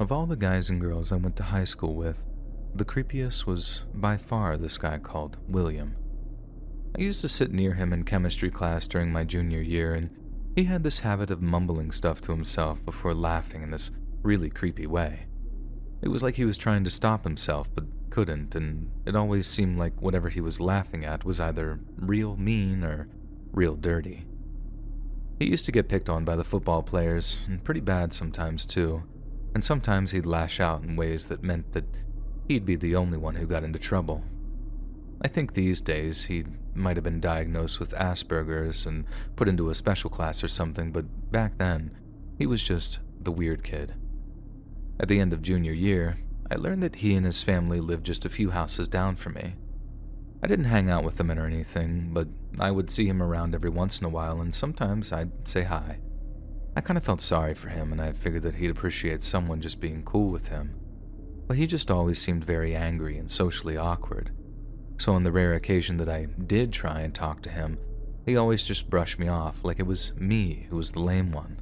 Of all the guys and girls I went to high school with, the creepiest was by far this guy called William. I used to sit near him in chemistry class during my junior year, and he had this habit of mumbling stuff to himself before laughing in this really creepy way. It was like he was trying to stop himself but couldn't, and it always seemed like whatever he was laughing at was either real mean or real dirty. He used to get picked on by the football players, and pretty bad sometimes too, and sometimes he'd lash out in ways that meant that he'd be the only one who got into trouble. I think these days he might have been diagnosed with Asperger's and put into a special class or something, but back then, he was just the weird kid. At the end of junior year, I learned that he and his family lived just a few houses down from me. I didn't hang out with him or anything, but I would see him around every once in a while, and sometimes I'd say hi. I kind of felt sorry for him, and I figured that he'd appreciate someone just being cool with him. But he just always seemed very angry and socially awkward. So on the rare occasion that I did try and talk to him, he always just brushed me off like it was me who was the lame one.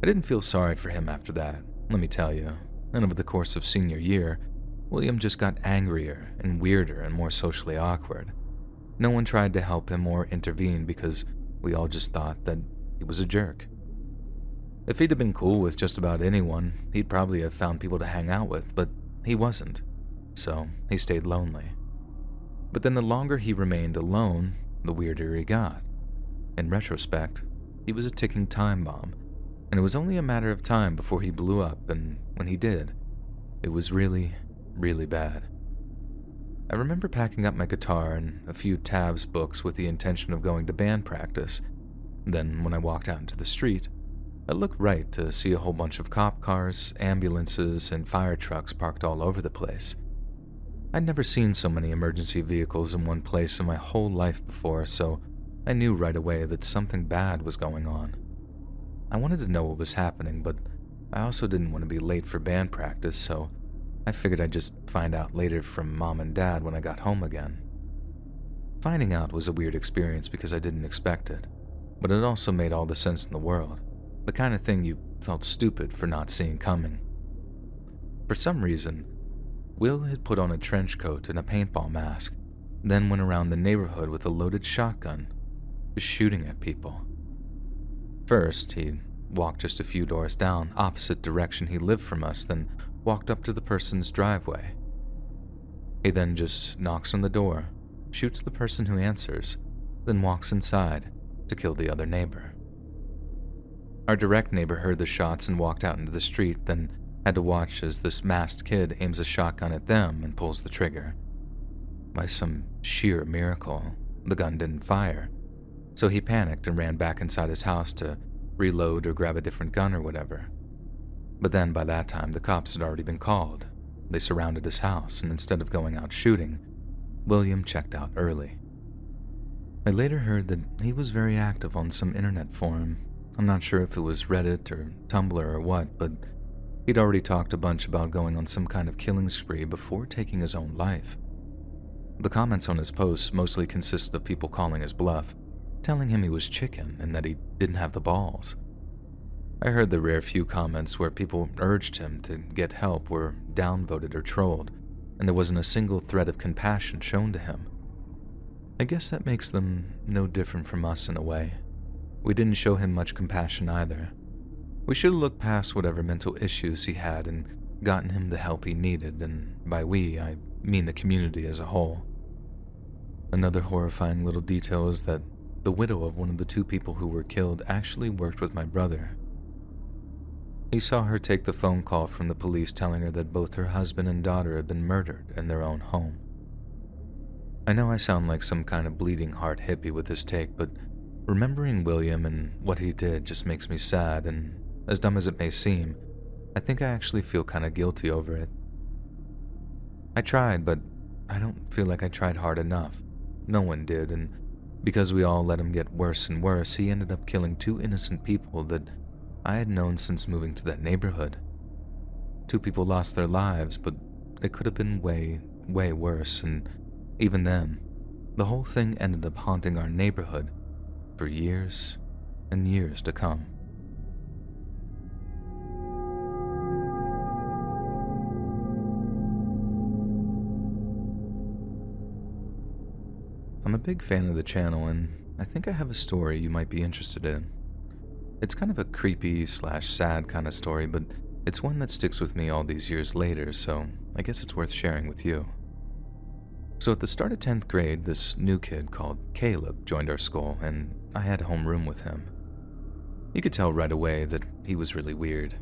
I didn't feel sorry for him after that, let me tell you, and over the course of senior year, William just got angrier and weirder and more socially awkward. No one tried to help him or intervene because we all just thought that he was a jerk. If he'd have been cool with just about anyone, he'd probably have found people to hang out with, but he wasn't, so he stayed lonely. But then the longer he remained alone, the weirder he got. In retrospect, he was a ticking time bomb, and it was only a matter of time before he blew up, and when he did, it was really, really bad. I remember packing up my guitar and a few Tabs books with the intention of going to band practice. Then, when I walked out into the street, I looked right to see a whole bunch of cop cars, ambulances, and fire trucks parked all over the place. I'd never seen so many emergency vehicles in one place in my whole life before, so I knew right away that something bad was going on. I wanted to know what was happening, but I also didn't want to be late for band practice, so I figured I'd just find out later from Mom and Dad when I got home again. Finding out was a weird experience because I didn't expect it, but it also made all the sense in the world. The kind of thing you felt stupid for not seeing coming. For some reason, Will had put on a trench coat and a paintball mask, then went around the neighborhood with a loaded shotgun, just shooting at people. First, he walked just a few doors down, opposite direction he lived from us, then walked up to the person's driveway. He then just knocks on the door, shoots the person who answers, then walks inside to kill the other neighbor. Our direct neighbor heard the shots and walked out into the street, then had to watch as this masked kid aims a shotgun at them and pulls the trigger. By some sheer miracle, the gun didn't fire, so he panicked and ran back inside his house to reload or grab a different gun or whatever. But then by that time, the cops had already been called. They surrounded his house, and instead of going out shooting, William checked out early. I later heard that he was very active on some internet forum. I'm not sure if it was Reddit or Tumblr or what, but he'd already talked a bunch about going on some kind of killing spree before taking his own life. The comments on his posts mostly consisted of people calling his bluff, telling him he was chicken and that he didn't have the balls. I heard the rare few comments where people urged him to get help were downvoted or trolled, and there wasn't a single thread of compassion shown to him. I guess that makes them no different from us in a way. We didn't show him much compassion either. We should have looked past whatever mental issues he had and gotten him the help he needed, and by we, I mean the community as a whole. Another horrifying little detail is that the widow of one of the two people who were killed actually worked with my brother. He saw her take the phone call from the police telling her that both her husband and daughter had been murdered in their own home. I know I sound like some kind of bleeding heart hippie with this take, but remembering William and what he did just makes me sad, and as dumb as it may seem, I think I actually feel kind of guilty over it. I tried, but I don't feel like I tried hard enough. No one did, and because we all let him get worse and worse, he ended up killing two innocent people that I had known since moving to that neighborhood. Two people lost their lives, but it could have been way, way worse, and even then, the whole thing ended up haunting our neighborhood for years and years to come. I'm a big fan of the channel, and I think I have a story you might be interested in. It's kind of a creepy slash sad kind of story, but it's one that sticks with me all these years later, so I guess it's worth sharing with you. So at the start of 10th grade, this new kid called Caleb joined our school, and I had homeroom with him. You could tell right away that he was really weird,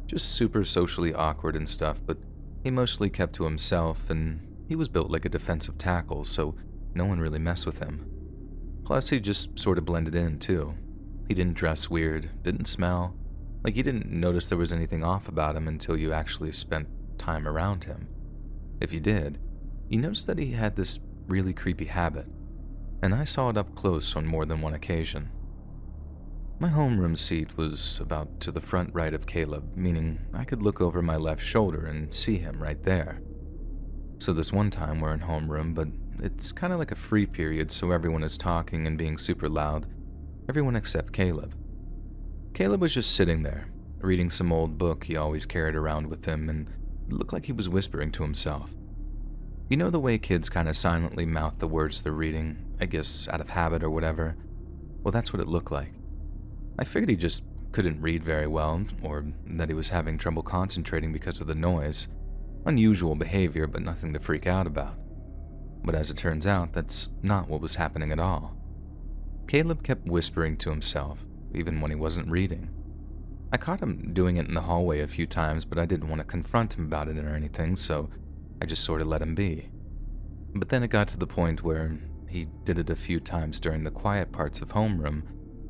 just super socially awkward and stuff, but he mostly kept to himself, and he was built like a defensive tackle, so no one really messed with him. Plus, he just sort of blended in, too. He didn't dress weird, didn't smell, like you didn't notice there was anything off about him until you actually spent time around him. If you did, you noticed that he had this really creepy habit, and I saw it up close on more than one occasion. My homeroom seat was about to the front right of Caleb, meaning I could look over my left shoulder and see him right there. So this one time we're in homeroom, but it's kind of like a free period, so everyone is talking and being super loud. Everyone except Caleb. Caleb was just sitting there, reading some old book he always carried around with him, and it looked like he was whispering to himself. You know the way kids kind of silently mouth the words they're reading, I guess out of habit or whatever? Well, that's what it looked like. I figured he just couldn't read very well, or that he was having trouble concentrating because of the noise. Unusual behavior, but nothing to freak out about. But as it turns out, that's not what was happening at all. Caleb kept whispering to himself, even when he wasn't reading. I caught him doing it in the hallway a few times, but I didn't want to confront him about it or anything, so I just sort of let him be. But then it got to the point where he did it a few times during the quiet parts of homeroom,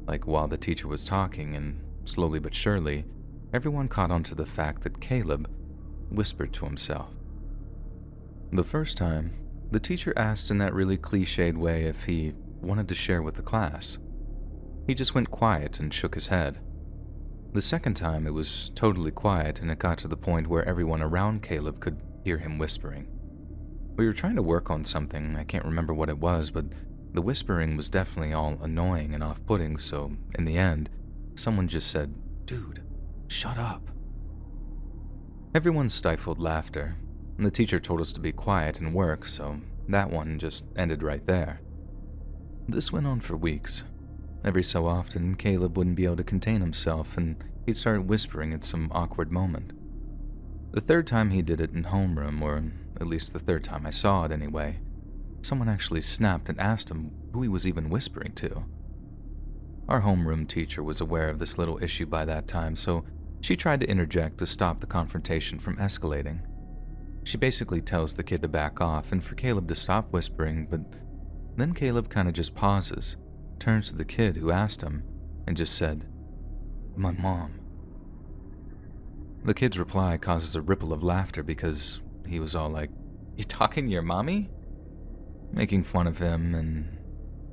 like while the teacher was talking, and slowly but surely, everyone caught on to the fact that Caleb whispered to himself. The first time, the teacher asked in that really cliched way if he wanted to share with the class. He just went quiet and shook his head. The second time, it was totally quiet, and it got to the point where everyone around Caleb could hear him whispering. We were trying to work on something, I can't remember what it was, but the whispering was definitely all annoying and off-putting, so in the end, someone just said, "Dude, shut up." Everyone stifled laughter, and the teacher told us to be quiet and work, so that one just ended right there. This went on for weeks. Every so often, Caleb wouldn't be able to contain himself, and he'd start whispering at some awkward moment. The third time he did it in homeroom, or at least the third time I saw it anyway, someone actually snapped and asked him who he was even whispering to. Our homeroom teacher was aware of this little issue by that time, so she tried to interject to stop the confrontation from escalating. She basically tells the kid to back off and for Caleb to stop whispering, but then Caleb kind of just pauses, turns to the kid who asked him, and just said, "My mom." The kid's reply causes a ripple of laughter because he was all like, "You talking to your mommy?" Making fun of him, and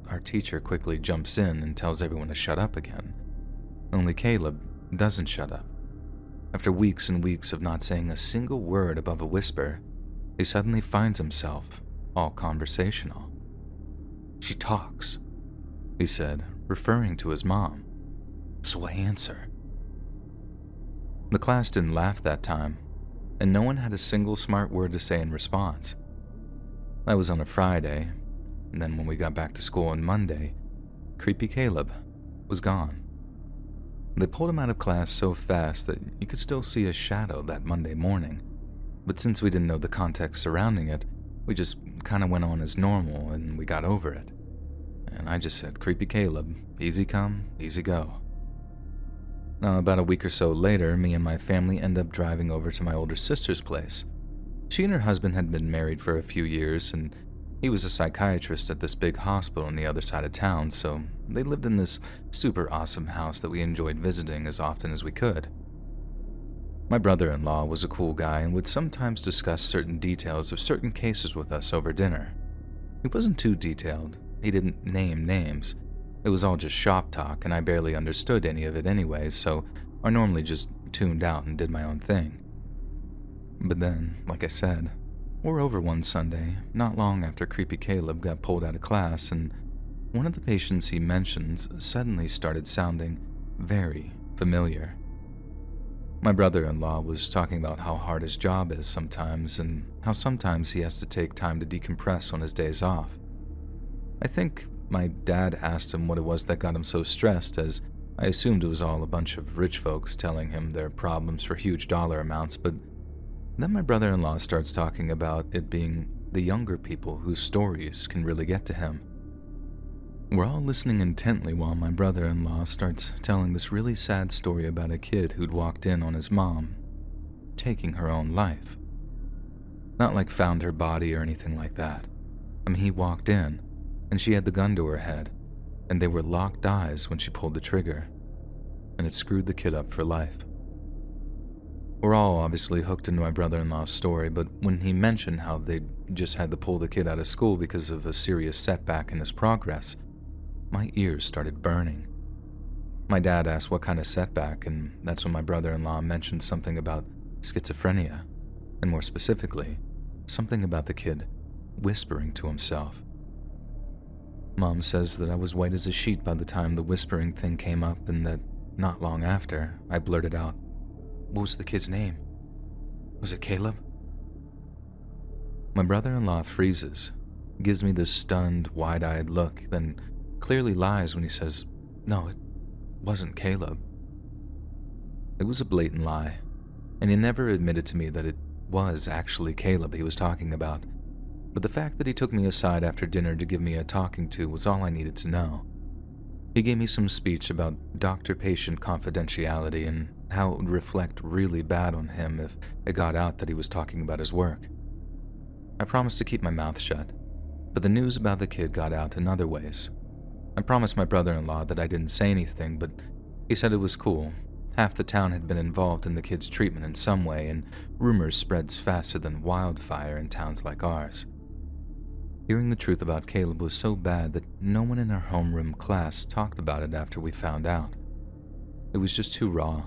our teacher quickly jumps in and tells everyone to shut up again. Only Caleb doesn't shut up. After weeks and weeks of not saying a single word above a whisper, he suddenly finds himself all conversational. "She talks," he said, referring to his mom. "So I answer." The class didn't laugh that time, and no one had a single smart word to say in response. That was on a Friday, and then when we got back to school on Monday, creepy Caleb was gone. They pulled him out of class so fast that you could still see his shadow that Monday morning, but since we didn't know the context surrounding it, we just kind of went on as normal and we got over it. And I just said, "Creepy Caleb, easy come, easy go." Now, about a week or so later, me and my family end up driving over to my older sister's place. She and her husband had been married for a few years, and he was a psychiatrist at this big hospital on the other side of town, so they lived in this super awesome house that we enjoyed visiting as often as we could. My brother-in-law was a cool guy and would sometimes discuss certain details of certain cases with us over dinner. He wasn't too detailed. He didn't name names. It was all just shop talk, and I barely understood any of it anyways, so I normally just tuned out and did my own thing. But then, like I said, we're over one Sunday, not long after creepy Caleb got pulled out of class, and one of the patients he mentions suddenly started sounding very familiar. My brother-in-law was talking about how hard his job is sometimes, and how sometimes he has to take time to decompress on his days off. I think my dad asked him what it was that got him so stressed, as I assumed it was all a bunch of rich folks telling him their problems for huge dollar amounts, but then my brother-in-law starts talking about it being the younger people whose stories can really get to him. We're all listening intently while my brother-in-law starts telling this really sad story about a kid who'd walked in on his mom taking her own life. Not like found her body or anything like that. I mean, he walked in, and she had the gun to her head, and they were locked eyes when she pulled the trigger, and it screwed the kid up for life. We're all obviously hooked into my brother-in-law's story, but when he mentioned how they just had to pull the kid out of school because of a serious setback in his progress, my ears started burning. My dad asked what kind of setback, and that's when my brother-in-law mentioned something about schizophrenia, and more specifically, something about the kid whispering to himself. Mom says that I was white as a sheet by the time the whispering thing came up, and that not long after, I blurted out, "What was the kid's name? Was it Caleb?" My brother-in-law freezes, gives me this stunned, wide-eyed look, then clearly lies when he says, "No, it wasn't Caleb." It was a blatant lie, and he never admitted to me that it was actually Caleb he was talking about, but the fact that he took me aside after dinner to give me a talking to was all I needed to know. He gave me some speech about doctor-patient confidentiality and how it would reflect really bad on him if it got out that he was talking about his work. I promised to keep my mouth shut, but the news about the kid got out in other ways. I promised my brother-in-law that I didn't say anything, but he said it was cool. Half the town had been involved in the kid's treatment in some way, and rumors spreads faster than wildfire in towns like ours. Hearing the truth about Caleb was so bad that no one in our homeroom class talked about it after we found out. It was just too raw,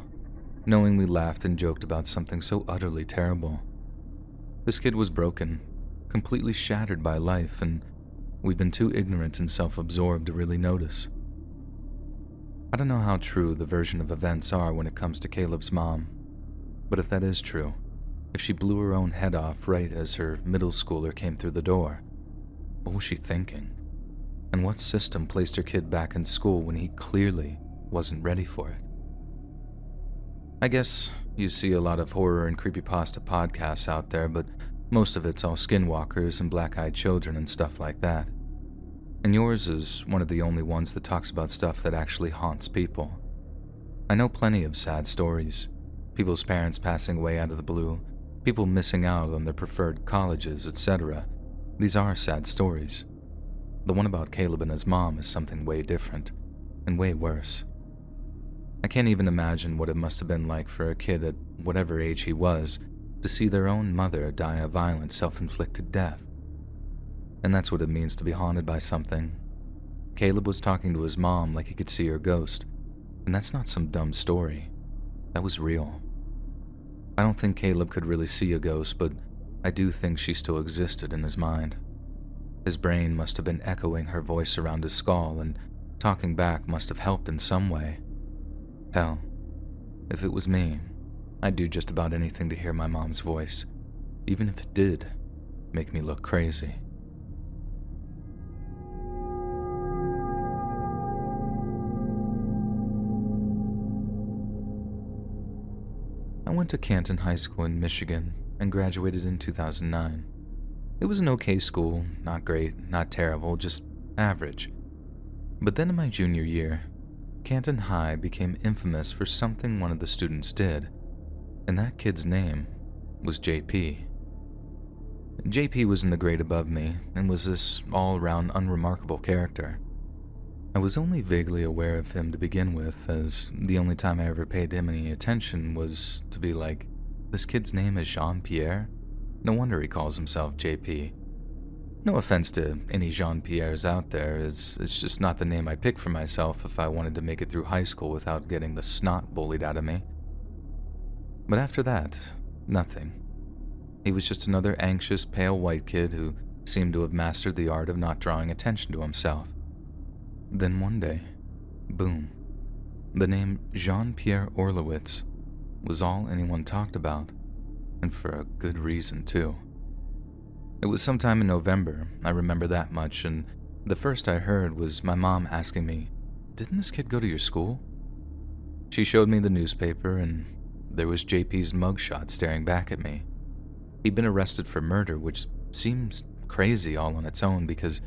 knowing we laughed and joked about something so utterly terrible. This kid was broken, completely shattered by life, and we'd been too ignorant and self-absorbed to really notice. I don't know how true the version of events are when it comes to Caleb's mom, but if that is true, if she blew her own head off right as her middle schooler came through the door, what was she thinking? And what system placed her kid back in school when he clearly wasn't ready for it? I guess you see a lot of horror and creepypasta podcasts out there, but most of it's all skinwalkers and black-eyed children and stuff like that. And yours is one of the only ones that talks about stuff that actually haunts people. I know plenty of sad stories. People's parents passing away out of the blue, people missing out on their preferred colleges, etc. These are sad stories. The one about Caleb and his mom is something way different, and way worse. I can't even imagine what it must have been like for a kid at whatever age he was to see their own mother die a violent, self-inflicted death. And that's what it means to be haunted by something. Caleb was talking to his mom like he could see her ghost, and that's not some dumb story. That was real. I don't think Caleb could really see a ghost, but I do think she still existed in his mind. His brain must have been echoing her voice around his skull, and talking back must have helped in some way. Hell, if it was me, I'd do just about anything to hear my mom's voice, even if it did make me look crazy. I went to Canton High School in Michigan and graduated in 2009. It was an okay school, not great, not terrible, just average. But then in my junior year, Canton High became infamous for something one of the students did, and that kid's name was JP. JP was in the grade above me and was this all-around unremarkable character. I was only vaguely aware of him to begin with, as the only time I ever paid him any attention was to be like, this kid's name is Jean-Pierre? No wonder he calls himself JP. No offense to any Jean-Pierres out there, it's just not the name I'd pick for myself if I wanted to make it through high school without getting the snot bullied out of me. But after that, nothing. He was just another anxious, pale white kid who seemed to have mastered the art of not drawing attention to himself. Then one day, boom, the name Jean-Pierre Orlowitz was all anyone talked about, and for a good reason too. It was sometime in November, I remember that much, and The first I heard was my mom asking me, "Didn't this kid go to your school?" She showed me the newspaper, and there was JP's mugshot staring back at me. He'd been arrested for murder, which seems crazy all on its own because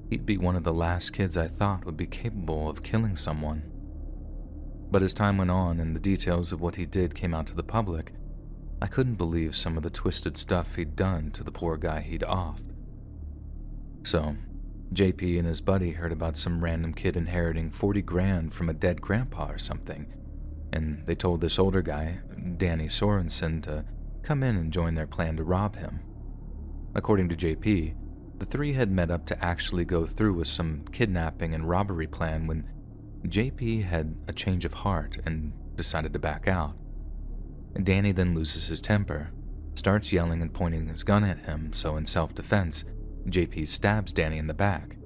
he'd be one of the last kids I thought would be capable of killing someone. But as time went on and the details of what he did came out to the public, I couldn't believe some of the twisted stuff he'd done to the poor guy he'd offed. So, JP and his buddy heard about some random kid inheriting 40 grand from a dead grandpa or something, and they told this older guy, Danny Sorensen, to come in and join their plan to rob him. According to JP, the three had met up to actually go through with some kidnapping and robbery plan when JP had a change of heart and decided to back out. Danny then loses his temper, starts yelling and pointing his gun at him, so in self-defense, JP stabs Danny in the back.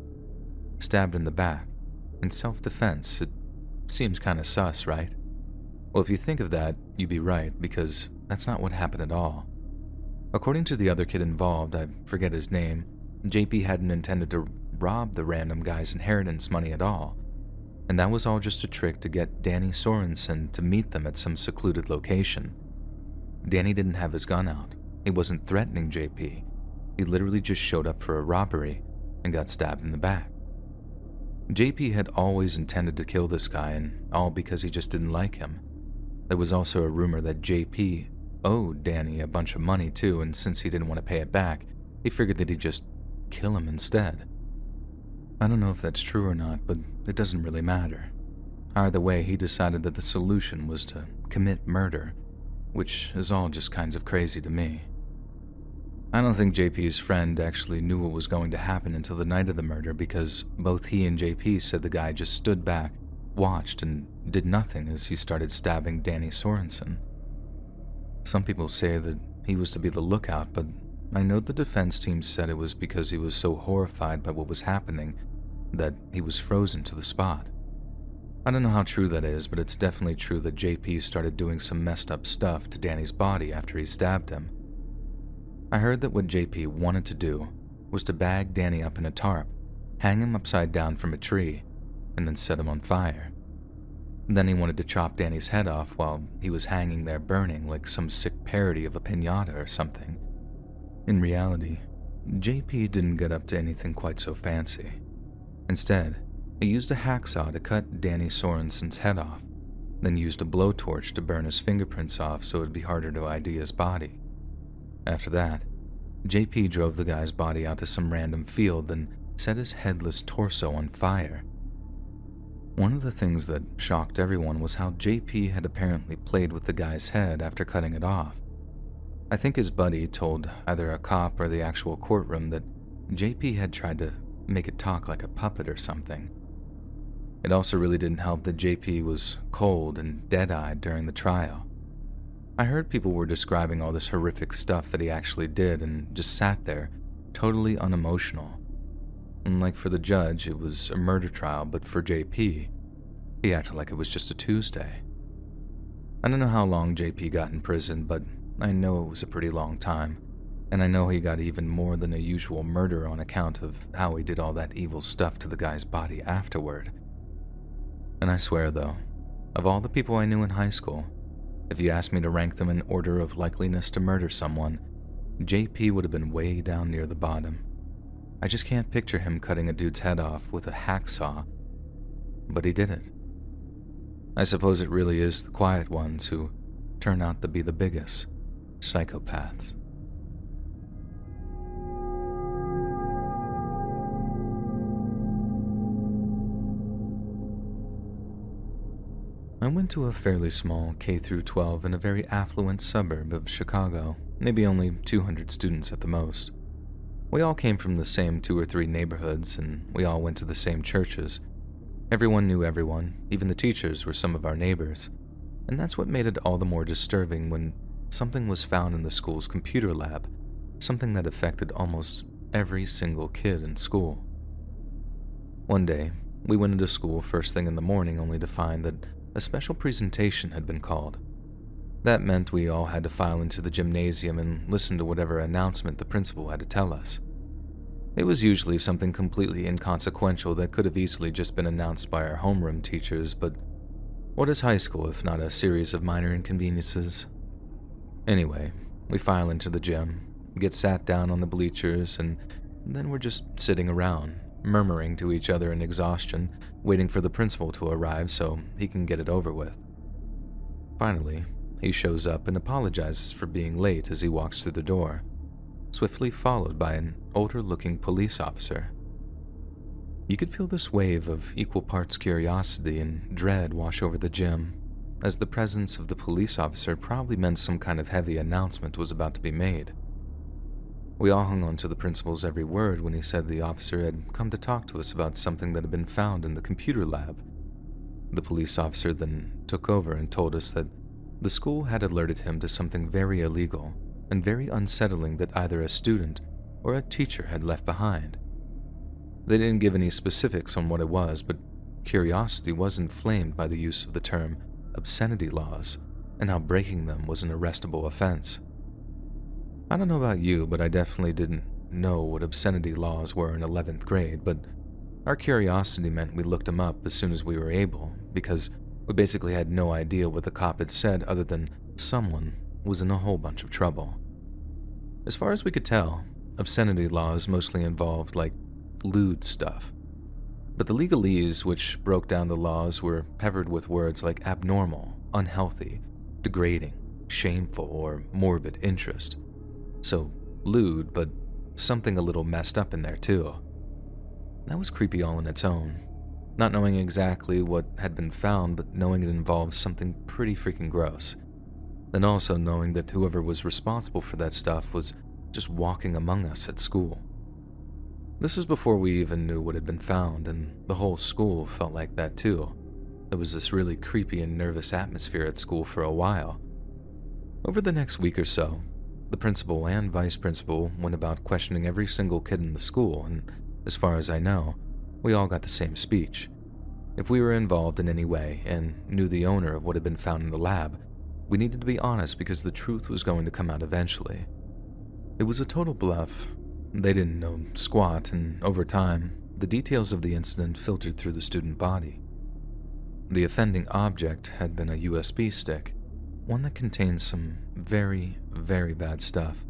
Stabbed in the back. In self-defense, it seems kinda sus, right? Well, if you think of that, you'd be right, because that's not what happened at all. According to the other kid involved, I forget his name, JP hadn't intended to rob the random guy's inheritance money at all, and that was all just a trick to get Danny Sorensen to meet them at some secluded location. Danny didn't have his gun out. He wasn't threatening JP. He literally just showed up for a robbery and got stabbed in the back. JP had always intended to kill this guy, and all because he just didn't like him. There was also a rumor that JP owed Danny a bunch of money too, and since he didn't want to pay it back, he figured that he'd just kill him instead. I don't know if that's true or not, but it doesn't really matter. Either way, he decided that the solution was to commit murder, which is all just kinds of crazy to me. I don't think JP's friend actually knew what was going to happen until the night of the murder because both he and JP said the guy just stood back, watched, and did nothing as he started stabbing Danny Sorensen. Some people say that he was to be the lookout, but I know the defense team said it was because he was so horrified by what was happening that he was frozen to the spot. I don't know how true that is, but it's definitely true that JP started doing some messed up stuff to Danny's body after he stabbed him. I heard that what JP wanted to do was to bag Danny up in a tarp, hang him upside down from a tree, and then set him on fire. Then he wanted to chop Danny's head off while he was hanging there burning like some sick parody of a piñata or something. In reality, JP didn't get up to anything quite so fancy. Instead, he used a hacksaw to cut Danny Sorensen's head off, then used a blowtorch to burn his fingerprints off so it would be harder to ID his body. After that, JP drove the guy's body out to some random field and set his headless torso on fire. One of the things that shocked everyone was how JP had apparently played with the guy's head after cutting it off. I think his buddy told either a cop or the actual courtroom that JP had tried to make it talk like a puppet or something. It also really didn't help that JP was cold and dead-eyed during the trial. I heard people were describing all this horrific stuff that he actually did and just sat there, totally unemotional. And like for the judge, it was a murder trial, but for JP, he acted like it was just a Tuesday. I don't know how long JP got in prison, but I know it was a pretty long time, and I know he got even more than a usual murder on account of how he did all that evil stuff to the guy's body afterward. And I swear though, of all the people I knew in high school, if you asked me to rank them in order of likeliness to murder someone, JP would have been way down near the bottom. I just can't picture him cutting a dude's head off with a hacksaw, but he did it. I suppose it really is the quiet ones who turn out to be the biggest psychopaths. I went to a fairly small K-12 in a very affluent suburb of Chicago, maybe only 200 students at the most. We all came from the same 2 or 3 neighborhoods, and we all went to the same churches. Everyone knew everyone, even the teachers were some of our neighbors, and that's what made it all the more disturbing when something was found in the school's computer lab, something that affected almost every single kid in school. One day, we went into school first thing in the morning only to find that a special presentation had been called. That meant we all had to file into the gymnasium and listen to whatever announcement the principal had to tell us. It was usually something completely inconsequential that could have easily just been announced by our homeroom teachers, but what is high school if not a series of minor inconveniences? Anyway, we file into the gym, get sat down on the bleachers, and then we're just sitting around, murmuring to each other in exhaustion, waiting for the principal to arrive so he can get it over with. Finally, he shows up and apologizes for being late as he walks through the door, swiftly followed by an older-looking police officer. You could feel this wave of equal parts curiosity and dread wash over the gym, as the presence of the police officer probably meant some kind of heavy announcement was about to be made. We all hung on to the principal's every word when he said the officer had come to talk to us about something that had been found in the computer lab. The police officer then took over and told us that the school had alerted him to something very illegal and very unsettling that either a student or a teacher had left behind. They didn't give any specifics on what it was, but curiosity was inflamed by the use of the term obscenity laws and how breaking them was an arrestable offense. I don't know about you, but I definitely didn't know what obscenity laws were in 11th grade, but our curiosity meant we looked them up as soon as we were able, because we basically had no idea what the cop had said other than someone was in a whole bunch of trouble. As far as we could tell, obscenity laws mostly involved, lewd stuff. But the legalese which broke down the laws were peppered with words like abnormal, unhealthy, degrading, shameful, or morbid interest. So, lewd, but something a little messed up in there too. That was creepy all on its own. Not knowing exactly what had been found, but knowing it involved something pretty freaking gross. Then also knowing that whoever was responsible for that stuff was just walking among us at school. This was before we even knew what had been found, and the whole school felt like that too. There was this really creepy and nervous atmosphere at school for a while. Over the next week or so, the principal and vice principal went about questioning every single kid in the school, and as far as I know, we all got the same speech. If we were involved in any way and knew the owner of what had been found in the lab, we needed to be honest because the truth was going to come out eventually. It was a total bluff. They didn't know squat, and over time, the details of the incident filtered through the student body. The offending object had been a USB stick, one that contained some very, very bad stuff.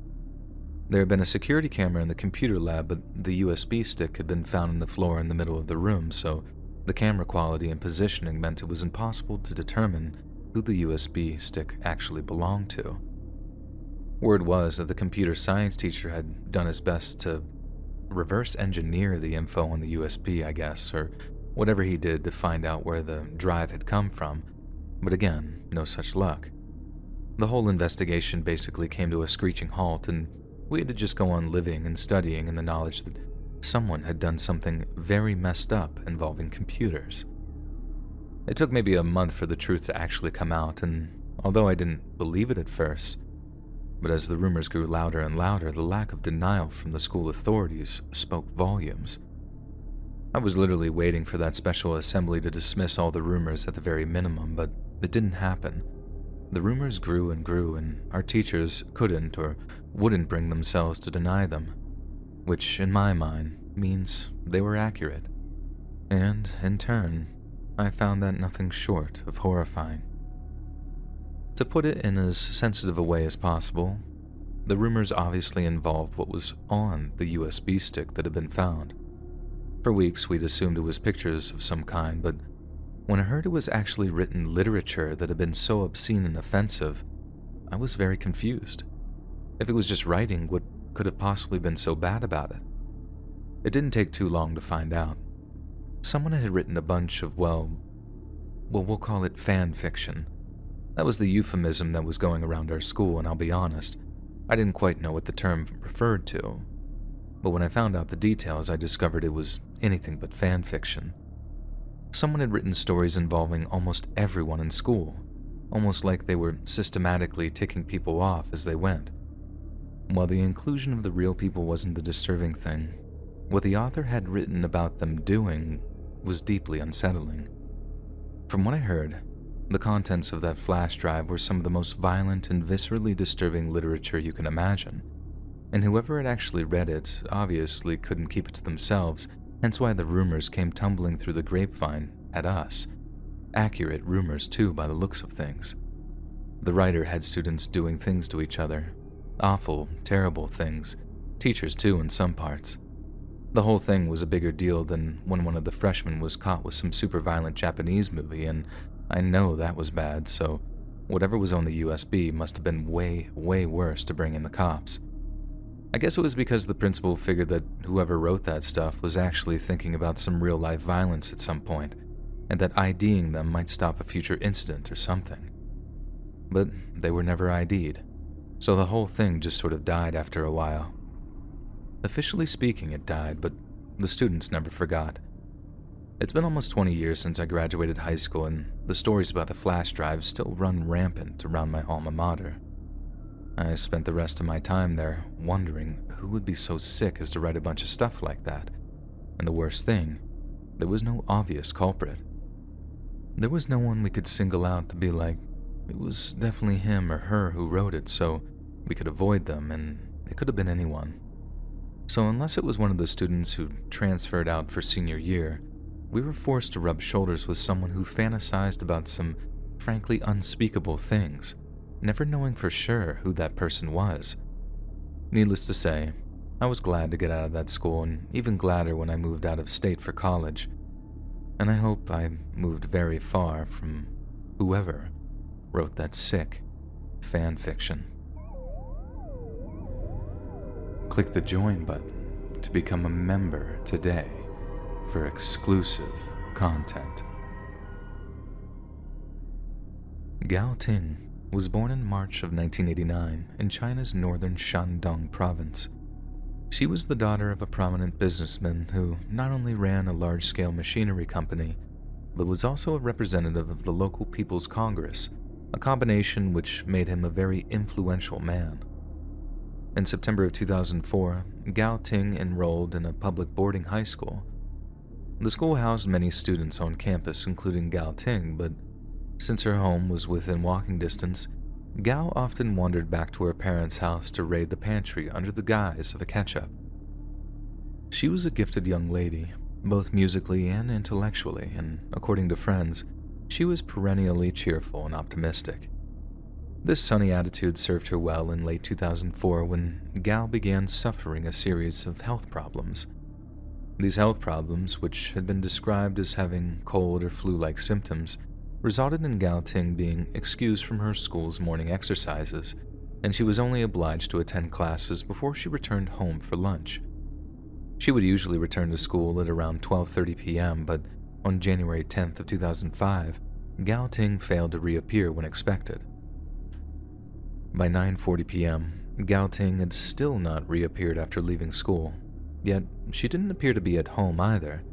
There had been a security camera in the computer lab, but the USB stick had been found on the floor in the middle of the room, so the camera quality and positioning meant it was impossible to determine who the USB stick actually belonged to. Word was that the computer science teacher had done his best to reverse engineer the info on the USB, I guess, or whatever he did to find out where the drive had come from, but again, no such luck. The whole investigation basically came to a screeching halt, and we had to just go on living and studying in the knowledge that someone had done something very messed up involving computers. It took maybe a month for the truth to actually come out, and although I didn't believe it at first, but as the rumors grew louder and louder, the lack of denial from the school authorities spoke volumes. I was literally waiting for that special assembly to dismiss all the rumors at the very minimum, but it didn't happen. The rumors grew and grew, and our teachers couldn't or wouldn't bring themselves to deny them, which in my mind means they were accurate. And, in turn, I found that nothing short of horrifying. To put it in as sensitive a way as possible, the rumors obviously involved what was on the USB stick that had been found. For weeks, we'd assumed it was pictures of some kind, but when I heard it was actually written literature that had been so obscene and offensive, I was very confused. If it was just writing, what could have possibly been so bad about it? It didn't take too long to find out. Someone had written a bunch of, well, we'll call it fan fiction. That was the euphemism that was going around our school, and I'll be honest, I didn't quite know what the term referred to. But when I found out the details, I discovered it was anything but fan fiction. Someone had written stories involving almost everyone in school, almost like they were systematically ticking people off as they went. While the inclusion of the real people wasn't the disturbing thing, what the author had written about them doing was deeply unsettling. From what I heard, the contents of that flash drive were some of the most violent and viscerally disturbing literature you can imagine. and whoever had actually read it obviously couldn't keep it to themselves, hence why the rumors came tumbling through the grapevine at us. Accurate rumors, too, by the looks of things. The writer had students doing things to each other. Awful, terrible things. Teachers, too, in some parts. The whole thing was a bigger deal than when one of the freshmen was caught with some super violent Japanese movie, and I know that was bad, so whatever was on the USB must have been way, way worse to bring in the cops. I guess it was because the principal figured that whoever wrote that stuff was actually thinking about some real-life violence at some point, and that IDing them might stop a future incident or something. But they were never ID'd, so the whole thing just sort of died after a while. Officially speaking, it died, but the students never forgot. It's been almost 20 years since I graduated high school, and the stories about the flash drive still run rampant around my alma mater. I spent the rest of my time there wondering who would be so sick as to write a bunch of stuff like that. And the worst thing, there was no obvious culprit. There was no one we could single out to be like, it was definitely him or her who wrote it, so we could avoid them, and it could have been anyone. So unless it was one of the students who transferred out for senior year, we were forced to rub shoulders with someone who fantasized about some frankly unspeakable things, never knowing for sure who that person was. Needless to say, I was glad to get out of that school, and even gladder when I moved out of state for college. And I hope I moved very far from whoever wrote that sick fan fiction. Click the join button to become a member today for exclusive content. Gao Ting was born in March of 1989 in China's northern Shandong province. She was the daughter of a prominent businessman who not only ran a large-scale machinery company, but was also a representative of the local People's Congress, a combination which made him a very influential man. In September of 2004, Gao Ting enrolled in a public boarding high school. The school housed many students on campus, including Gao Ting, but since her home was within walking distance, Gao often wandered back to her parents' house to raid the pantry under the guise of a catch-up. She was a gifted young lady, both musically and intellectually, and according to friends, she was perennially cheerful and optimistic. This sunny attitude served her well in late 2004 when Gao began suffering a series of health problems. These health problems, which had been described as having cold or flu-like symptoms, resulted in Gao Ting being excused from her school's morning exercises, and she was only obliged to attend classes before she returned home for lunch. She would usually return to school at around 12:30 p.m., but on January 10th of 2005, Gao Ting failed to reappear when expected. By 9:40 p.m., Gao Ting had still not reappeared after leaving school, yet she didn't appear to be at home either.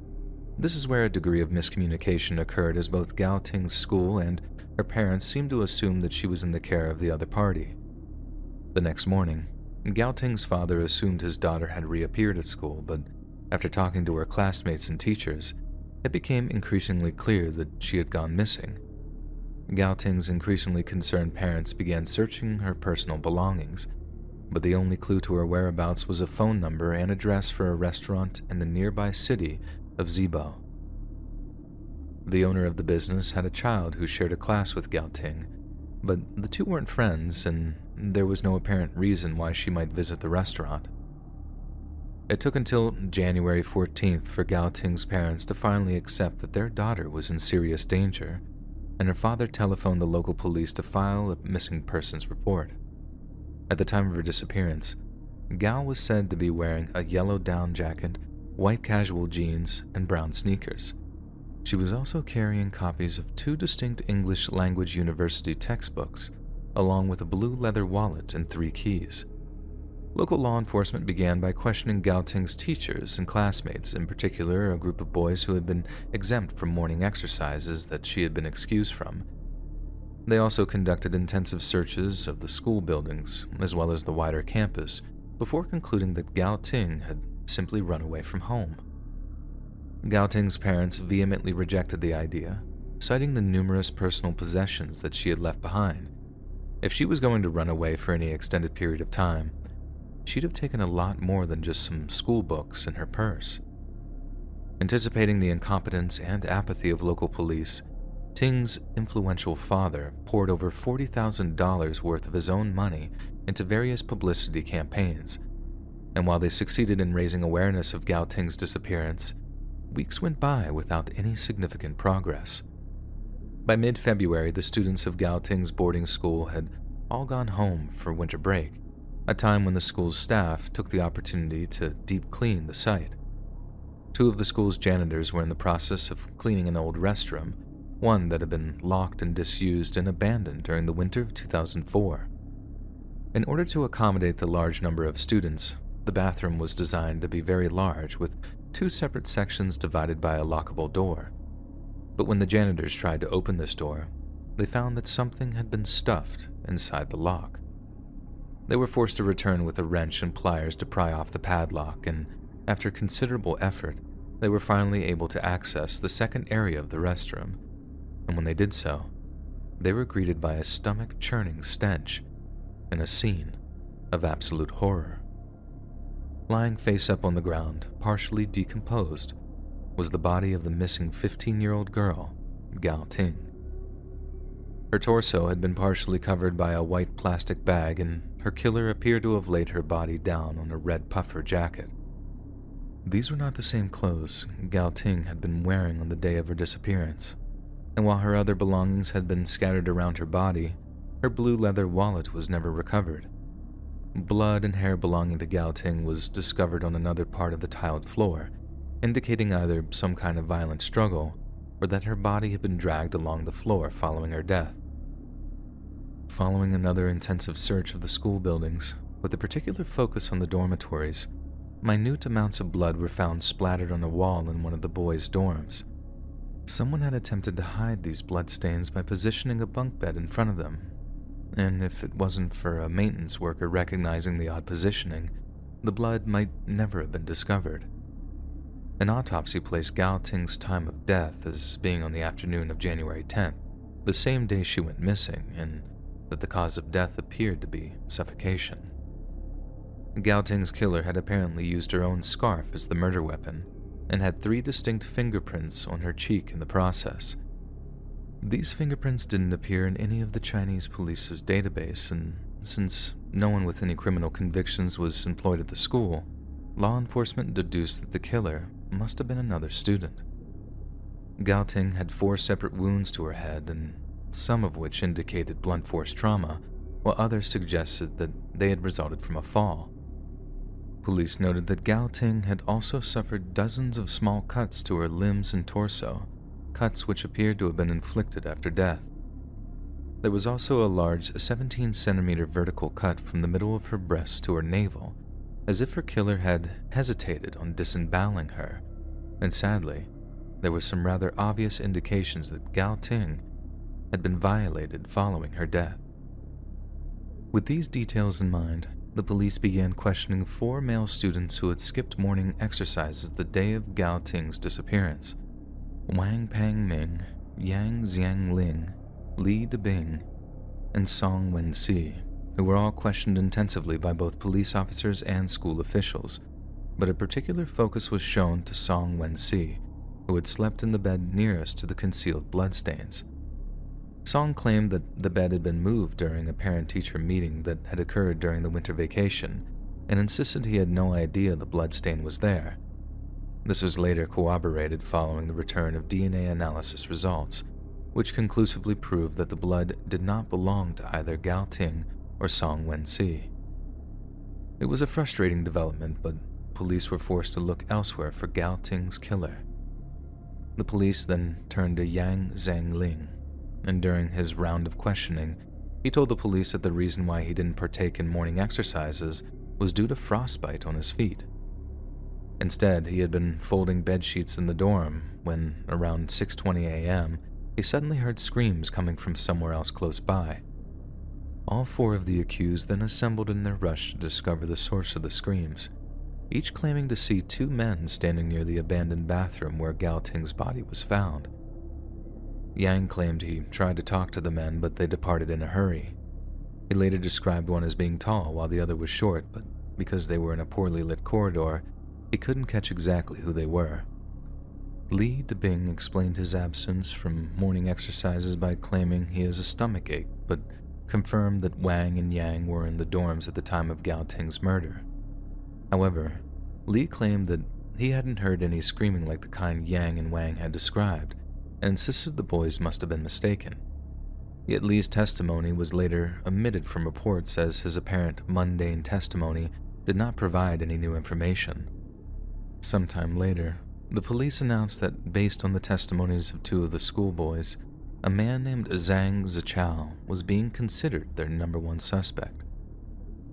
This is where a degree of miscommunication occurred, as both Gao Ting's school and her parents seemed to assume that she was in the care of the other party. The next morning, Gao Ting's father assumed his daughter had reappeared at school, but after talking to her classmates and teachers, it became increasingly clear that she had gone missing. Gao Ting's increasingly concerned parents began searching her personal belongings, but the only clue to her whereabouts was a phone number and address for a restaurant in the nearby city of Zibo. The owner of the business had a child who shared a class with Gao Ting, but the two weren't friends, and there was no apparent reason why she might visit the restaurant. It took until January 14th for Gao Ting's parents to finally accept that their daughter was in serious danger, and her father telephoned the local police to file a missing persons report. At the time of her disappearance, Gao was said to be wearing a yellow down jacket, white casual jeans, and brown sneakers. She was also carrying copies of 2 distinct English language university textbooks, along with a blue leather wallet and 3 keys. Local law enforcement began by questioning Gao Ting's teachers and classmates, in particular a group of boys who had been exempt from morning exercises that she had been excused from. They also conducted intensive searches of the school buildings, as well as the wider campus, before concluding that Gao Ting had simply run away from home. Gao Ting's parents vehemently rejected the idea, citing the numerous personal possessions that she had left behind. If she was going to run away for any extended period of time, she'd have taken a lot more than just some school books in her purse. Anticipating the incompetence and apathy of local police, Ting's influential father poured over $40,000 worth of his own money into various publicity campaigns, and while they succeeded in raising awareness of Gao Ting's disappearance, weeks went by without any significant progress. By mid-February, the students of Gao Ting's boarding school had all gone home for winter break, a time when the school's staff took the opportunity to deep clean the site. Two of the school's janitors were in the process of cleaning an old restroom, one that had been locked and disused and abandoned during the winter of 2004. In order to accommodate the large number of students, the bathroom was designed to be very large, with two separate sections divided by a lockable door. But when the janitors tried to open this door, they found that something had been stuffed inside the lock. They were forced to return with a wrench and pliers to pry off the padlock, and after considerable effort, they were finally able to access the second area of the restroom. And when they did so, they were greeted by a stomach-churning stench and a scene of absolute horror. Lying face up on the ground, partially decomposed, was the body of the missing 15-year-old girl, Gao Ting. Her torso had been partially covered by a white plastic bag, and her killer appeared to have laid her body down on a red puffer jacket. These were not the same clothes Gao Ting had been wearing on the day of her disappearance, and while her other belongings had been scattered around her body, her blue leather wallet was never recovered. Blood and hair belonging to Gao Ting was discovered on another part of the tiled floor, indicating either some kind of violent struggle or that her body had been dragged along the floor following her death. Following another intensive search of the school buildings, with a particular focus on the dormitories, minute amounts of blood were found splattered on a wall in one of the boys' dorms. Someone had attempted to hide these bloodstains by positioning a bunk bed in front of them, and if it wasn't for a maintenance worker recognizing the odd positioning, the blood might never have been discovered. An autopsy placed Gao Ting's time of death as being on the afternoon of January 10th, the same day she went missing, and that the cause of death appeared to be suffocation. Gao Ting's killer had apparently used her own scarf as the murder weapon, and had 3 distinct fingerprints on her cheek in the process. These fingerprints didn't appear in any of the Chinese police's database, and since no one with any criminal convictions was employed at the school, law enforcement deduced that the killer must have been another student. Gao Ting had 4 separate wounds to her head, and some of which indicated blunt force trauma, while others suggested that they had resulted from a fall. Police noted that Gao Ting had also suffered dozens of small cuts to her limbs and torso, cuts which appeared to have been inflicted after death. There was also a large 17-centimeter vertical cut from the middle of her breast to her navel, as if her killer had hesitated on disemboweling her, and sadly, there were some rather obvious indications that Gao Ting had been violated following her death. With these details in mind, the police began questioning 4 male students who had skipped morning exercises the day of Gao Ting's disappearance: Wang Pang Ming, Yang Xiang Ling, Li Debing, and Song Wen-si, who were all questioned intensively by both police officers and school officials, but a particular focus was shown to Song Wen-si, who had slept in the bed nearest to the concealed bloodstains. Song claimed that the bed had been moved during a parent-teacher meeting that had occurred during the winter vacation, and insisted he had no idea the bloodstain was there. This was later corroborated following the return of DNA analysis results, which conclusively proved that the blood did not belong to either Gao Ting or Song Wen-si. It was a frustrating development, but police were forced to look elsewhere for Gao Ting's killer. The police then turned to Yang Xiangling, and during his round of questioning, he told the police that the reason why he didn't partake in morning exercises was due to frostbite on his feet. Instead, he had been folding bed sheets in the dorm when, around 6:20 a.m., he suddenly heard screams coming from somewhere else close by. All 4 of the accused then assembled in their rush to discover the source of the screams, each claiming to see 2 men standing near the abandoned bathroom where Gao Ting's body was found. Yang claimed he tried to talk to the men, but they departed in a hurry. He later described one as being tall while the other was short, but because they were in a poorly lit corridor, he couldn't catch exactly who they were. Li Debing explained his absence from morning exercises by claiming he has a stomach ache, but confirmed that Wang and Yang were in the dorms at the time of Gao Ting's murder. However, Li claimed that he hadn't heard any screaming like the kind Yang and Wang had described, and insisted the boys must have been mistaken. Yet Li's testimony was later omitted from reports, as his apparent mundane testimony did not provide any new information. Sometime later, the police announced that based on the testimonies of two of the schoolboys, a man named Zhang Zichao was being considered their number one suspect.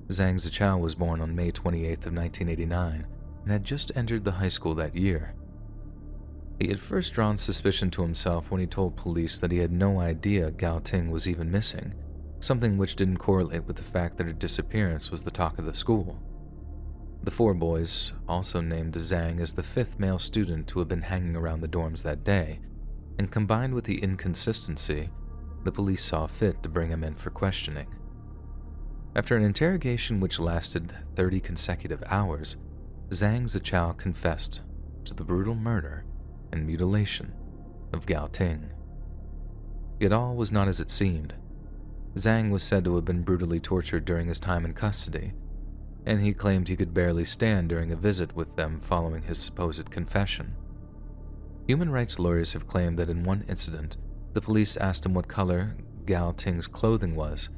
Zhang Zichao was born on May 28th of 1989 and had just entered the high school that year. He had first drawn suspicion to himself when he told police that he had no idea Gao Ting was even missing, something which didn't correlate with the fact that her disappearance was the talk of the school. The four boys also named Zhang as the fifth male student who had been hanging around the dorms that day, and combined with the inconsistency, the police saw fit to bring him in for questioning. After an interrogation which lasted 30 consecutive hours, Zhang Zichao confessed to the brutal murder and mutilation of Gao Ting. Yet all was not as it seemed. Zhang was said to have been brutally tortured during his time in custody, and he claimed he could barely stand during a visit with them following his supposed confession. Human rights lawyers have claimed that in one incident, the police asked him what color Gao Ting's clothing was,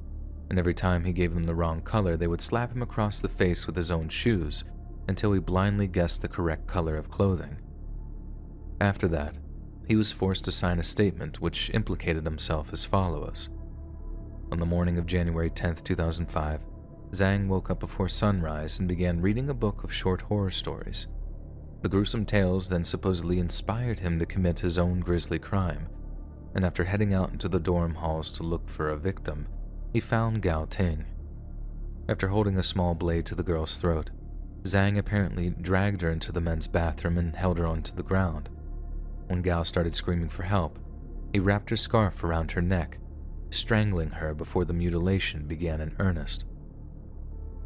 and every time he gave them the wrong color, they would slap him across the face with his own shoes until he blindly guessed the correct color of clothing. After that, he was forced to sign a statement which implicated himself as follows. On the morning of January 10, 2005, Zhang woke up before sunrise and began reading a book of short horror stories. The gruesome tales then supposedly inspired him to commit his own grisly crime, and after heading out into the dorm halls to look for a victim, he found Gao Ting. After holding a small blade to the girl's throat, Zhang apparently dragged her into the men's bathroom and held her onto the ground. When Gao started screaming for help, he wrapped her scarf around her neck, strangling her before the mutilation began in earnest.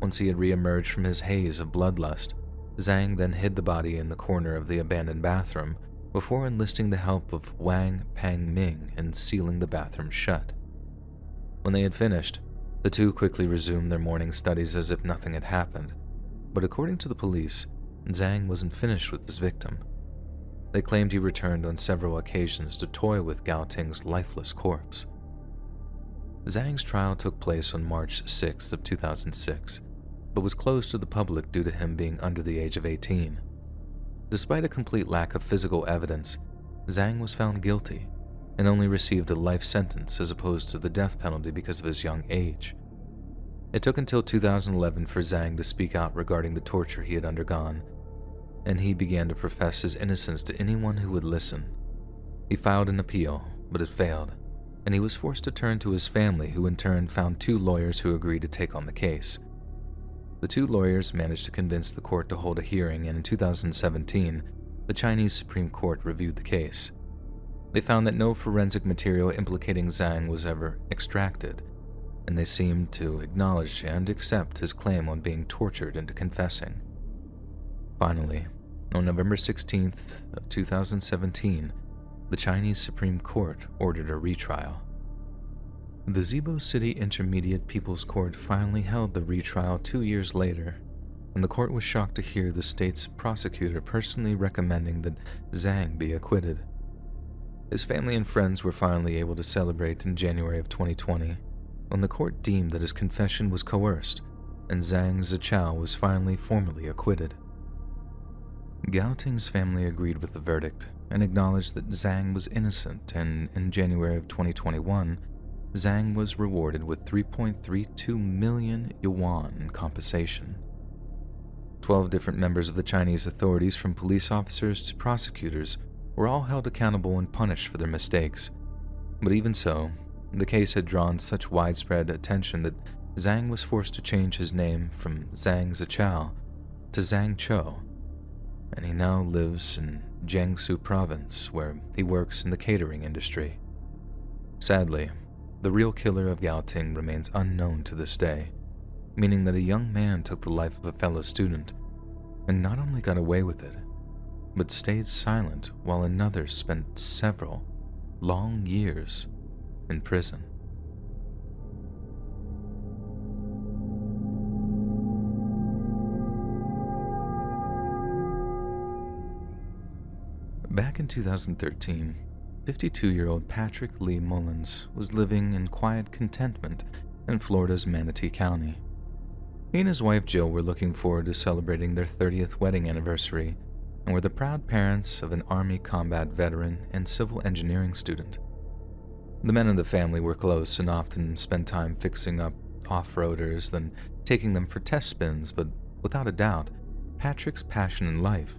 Once he had re-emerged from his haze of bloodlust, Zhang then hid the body in the corner of the abandoned bathroom before enlisting the help of Wang Pangming and sealing the bathroom shut. When they had finished, the two quickly resumed their morning studies as if nothing had happened, but according to the police, Zhang wasn't finished with his victim. They claimed he returned on several occasions to toy with Gao Ting's lifeless corpse. Zhang's trial took place on March 6 of 2006, but was closed to the public due to him being under the age of 18. Despite a complete lack of physical evidence, Zhang was found guilty and only received a life sentence as opposed to the death penalty because of his young age. It took until 2011 for Zhang to speak out regarding the torture he had undergone, and he began to profess his innocence to anyone who would listen. He filed an appeal, but it failed, and he was forced to turn to his family, who in turn found two lawyers who agreed to take on the case. The two lawyers managed to convince the court to hold a hearing, and in 2017, the Chinese Supreme Court reviewed the case. They found that no forensic material implicating Zhang was ever extracted, and they seemed to acknowledge and accept his claim on being tortured into confessing. Finally, on November 16th of 2017, the Chinese Supreme Court ordered a retrial. The Zibo City Intermediate People's Court finally held the retrial 2 years later, and the court was shocked to hear the state's prosecutor personally recommending that Zhang be acquitted. His family and friends were finally able to celebrate in January of 2020, when the court deemed that his confession was coerced and Zhang Zichao was finally formally acquitted. Gao Ting's family agreed with the verdict and acknowledged that Zhang was innocent, and in January of 2021, Zhang was rewarded with 3.32 million yuan in compensation. 12 different members of the Chinese authorities, from police officers to prosecutors, were all held accountable and punished for their mistakes. But even so, the case had drawn such widespread attention that Zhang was forced to change his name from Zhang Zichao to Zhang Chou, and he now lives in Jiangsu province, where he works in the catering industry. Sadly, the real killer of Gao Ting remains unknown to this day, meaning that a young man took the life of a fellow student and not only got away with it, but stayed silent while another spent several long years in prison. Back in 2013, 52-year-old Patrick Lee Mullins was living in quiet contentment in Florida's Manatee County. He and his wife Jill were looking forward to celebrating their 30th wedding anniversary and were the proud parents of an Army combat veteran and civil engineering student. The men of the family were close and often spent time fixing up off-roaders, then taking them for test spins, but without a doubt, Patrick's passion in life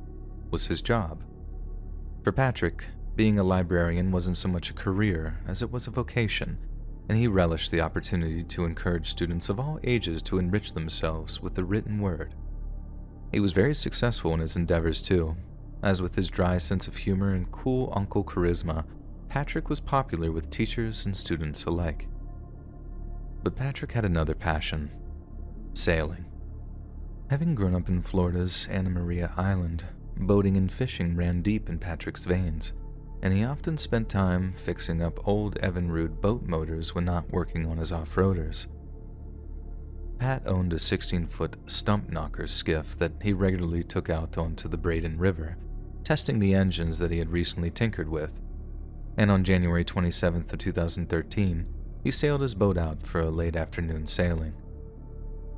was his job. For Patrick, being a librarian wasn't so much a career as it was a vocation, and he relished the opportunity to encourage students of all ages to enrich themselves with the written word. He was very successful in his endeavors too, as with his dry sense of humor and cool uncle charisma, Patrick was popular with teachers and students alike. But Patrick had another passion: sailing. Having grown up in Florida's Anna Maria Island, boating and fishing ran deep in Patrick's veins, and he often spent time fixing up old Evinrude boat motors when not working on his off-roaders. Pat owned a 16-foot stump knocker skiff that he regularly took out onto the Braden River, testing the engines that he had recently tinkered with. And on January 27th of 2013, he sailed his boat out for a late afternoon sailing.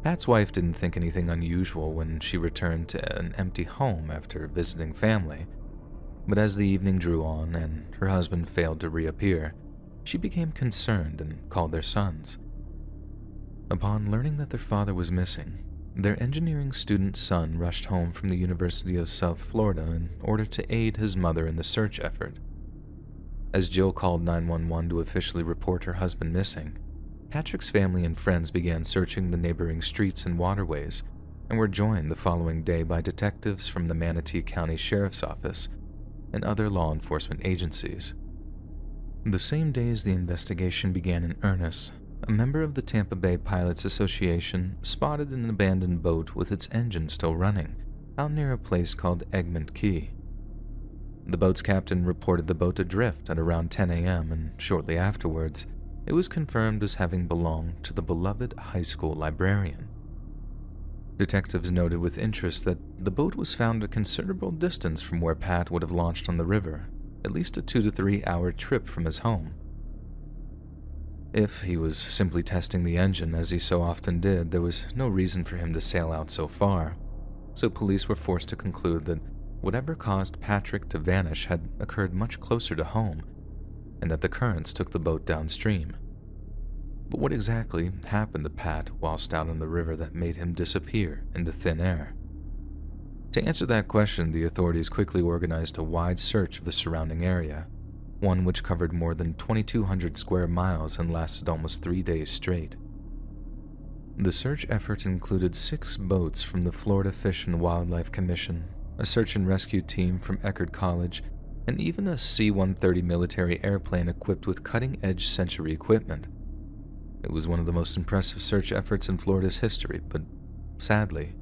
Pat's wife didn't think anything unusual when she returned to an empty home after visiting family, but as the evening drew on and her husband failed to reappear, she became concerned and called their sons. Upon learning that their father was missing, their engineering student son rushed home from the University of South Florida in order to aid his mother in the search effort. As Jill called 911 to officially report her husband missing, Patrick's family and friends began searching the neighboring streets and waterways and were joined the following day by detectives from the Manatee County Sheriff's Office and other law enforcement agencies. The same day as the investigation began in earnest, a member of the Tampa Bay Pilots Association spotted an abandoned boat with its engine still running out near a place called Egmont Key. The boat's captain reported the boat adrift at around 10 a.m., and shortly afterwards, it was confirmed as having belonged to the beloved high school librarian. Detectives noted with interest that the boat was found a considerable distance from where Pat would have launched on the river, at least a 2 to 3 hour trip from his home. If he was simply testing the engine, as he so often did, there was no reason for him to sail out so far, so police were forced to conclude that whatever caused Patrick to vanish had occurred much closer to home, and that the currents took the boat downstream. But what exactly happened to Pat whilst out on the river that made him disappear into thin air? To answer that question, the authorities quickly organized a wide search of the surrounding area, one which covered more than 2,200 square miles and lasted almost 3 days straight. The search effort included 6 boats from the Florida Fish and Wildlife Commission, a search and rescue team from Eckerd College, and even a C-130 military airplane equipped with cutting-edge Century equipment. It was one of the most impressive search efforts in Florida's history, but sadly,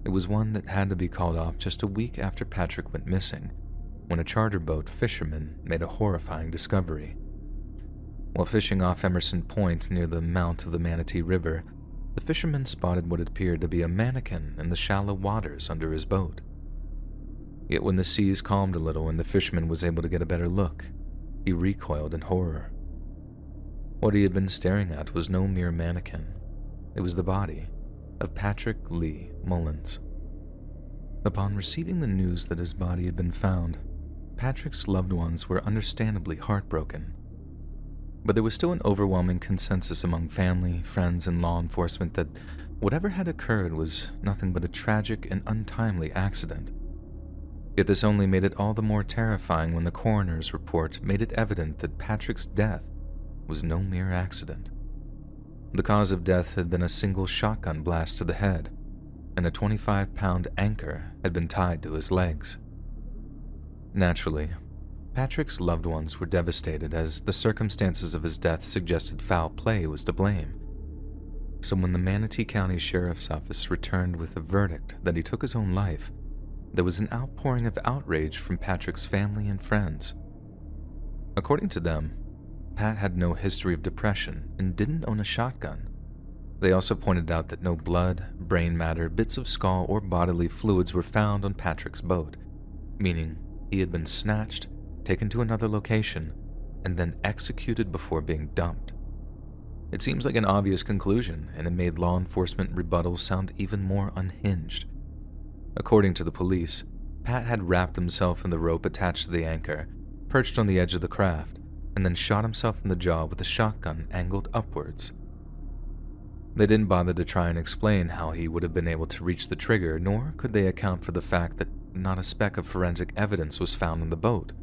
it was one that had to be called off just a week after Patrick went missing, when a charter boat fisherman made a horrifying discovery. While fishing off Emerson Point near the mouth of the Manatee River, the fisherman spotted what appeared to be a mannequin in the shallow waters under his boat. Yet when the seas calmed a little and the fisherman was able to get a better look, he recoiled in horror. What he had been staring at was no mere mannequin. It was the body of Patrick Lee Mullins. Upon receiving the news that his body had been found, Patrick's loved ones were understandably heartbroken. But there was still an overwhelming consensus among family, friends, and law enforcement that whatever had occurred was nothing but a tragic and untimely accident. Yet this only made it all the more terrifying when the coroner's report made it evident that Patrick's death was no mere accident. The cause of death had been a single shotgun blast to the head, and a 25-pound anchor had been tied to his legs. Naturally, Patrick's loved ones were devastated as the circumstances of his death suggested foul play was to blame. So when the Manatee County Sheriff's Office returned with a verdict that he took his own life, there was an outpouring of outrage from Patrick's family and friends. According to them, Pat had no history of depression and didn't own a shotgun. They also pointed out that no blood, brain matter, bits of skull, or bodily fluids were found on Patrick's boat, meaning he had been snatched, taken to another location, and then executed before being dumped. It seems like an obvious conclusion, and it made law enforcement rebuttals sound even more unhinged. According to the police, Pat had wrapped himself in the rope attached to the anchor, perched on the edge of the craft, and then shot himself in the jaw with a shotgun angled upwards. They didn't bother to try and explain how he would have been able to reach the trigger, nor could they account for the fact that not a speck of forensic evidence was found on the boat.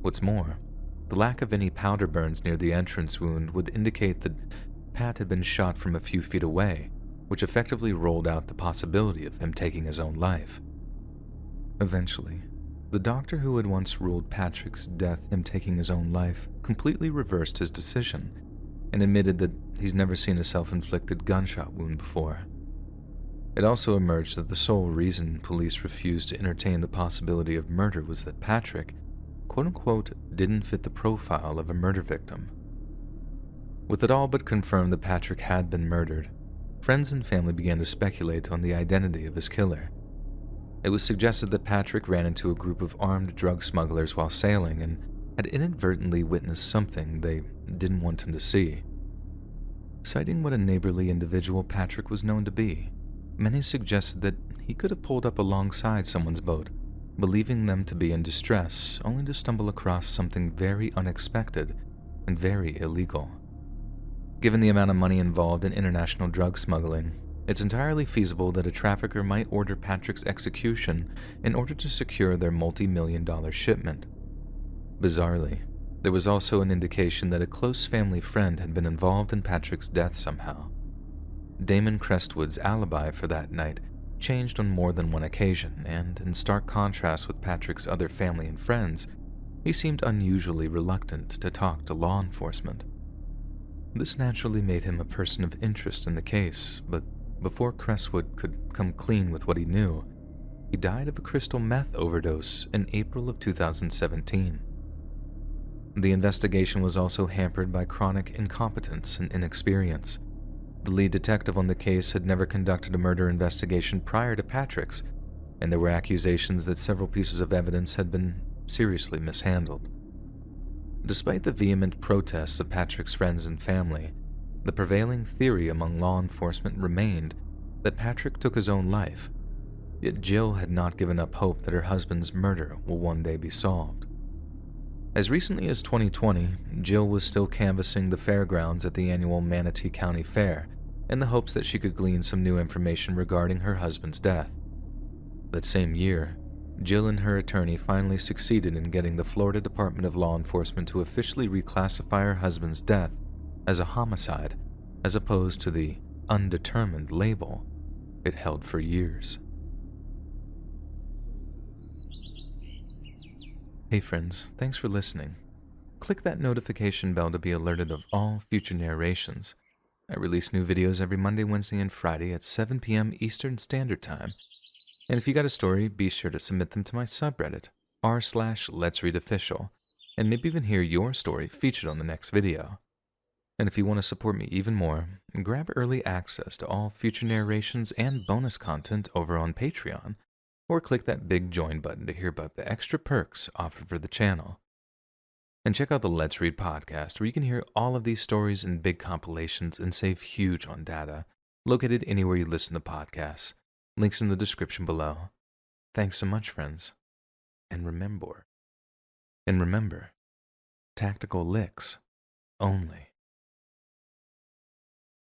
What's more, the lack of any powder burns near the entrance wound would indicate that Pat had been shot from a few feet away, which effectively rolled out the possibility of him taking his own life. Eventually, the doctor who had once ruled Patrick's death him taking his own life completely reversed his decision and admitted that he's never seen a self-inflicted gunshot wound before. It also emerged that the sole reason police refused to entertain the possibility of murder was that Patrick, quote-unquote, didn't fit the profile of a murder victim. With it all but confirmed that Patrick had been murdered, friends and family began to speculate on the identity of his killer. It was suggested that Patrick ran into a group of armed drug smugglers while sailing and had inadvertently witnessed something they didn't want him to see. Citing what a neighborly individual Patrick was known to be, many suggested that he could have pulled up alongside someone's boat, believing them to be in distress, only to stumble across something very unexpected and very illegal. Given the amount of money involved in international drug smuggling, it's entirely feasible that a trafficker might order Patrick's execution in order to secure their multi-million-dollar shipment. Bizarrely, there was also an indication that a close family friend had been involved in Patrick's death somehow. Damon Crestwood's alibi for that night changed on more than one occasion, and in stark contrast with Patrick's other family and friends, he seemed unusually reluctant to talk to law enforcement. This naturally made him a person of interest in the case, but before Crestwood could come clean with what he knew, he died of a crystal meth overdose in April of 2017. The investigation was also hampered by chronic incompetence and inexperience. The lead detective on the case had never conducted a murder investigation prior to Patrick's, and there were accusations that several pieces of evidence had been seriously mishandled. Despite the vehement protests of Patrick's friends and family, the prevailing theory among law enforcement remained that Patrick took his own life, yet Jill had not given up hope that her husband's murder will one day be solved. As recently as 2020, Jill was still canvassing the fairgrounds at the annual Manatee County Fair in the hopes that she could glean some new information regarding her husband's death. That same year, Jill and her attorney finally succeeded in getting the Florida Department of Law Enforcement to officially reclassify her husband's death as a homicide, as opposed to the undetermined label it held for years. Hey friends, thanks for listening. Click that notification bell to be alerted of all future narrations. I release new videos every Monday, Wednesday, and Friday at 7 p.m. Eastern Standard Time. And if you got a story, be sure to submit them to my subreddit, r/Let'sReadOfficial, and maybe even hear your story featured on the next video. And if you want to support me even more, grab early access to all future narrations and bonus content over on Patreon, or click that big join button to hear about the extra perks offered for the channel. And check out the Let's Read podcast, where you can hear all of these stories in big compilations and save huge on data, located anywhere you listen to podcasts. Links in the description below. Thanks so much, friends. And remember, tactical licks only.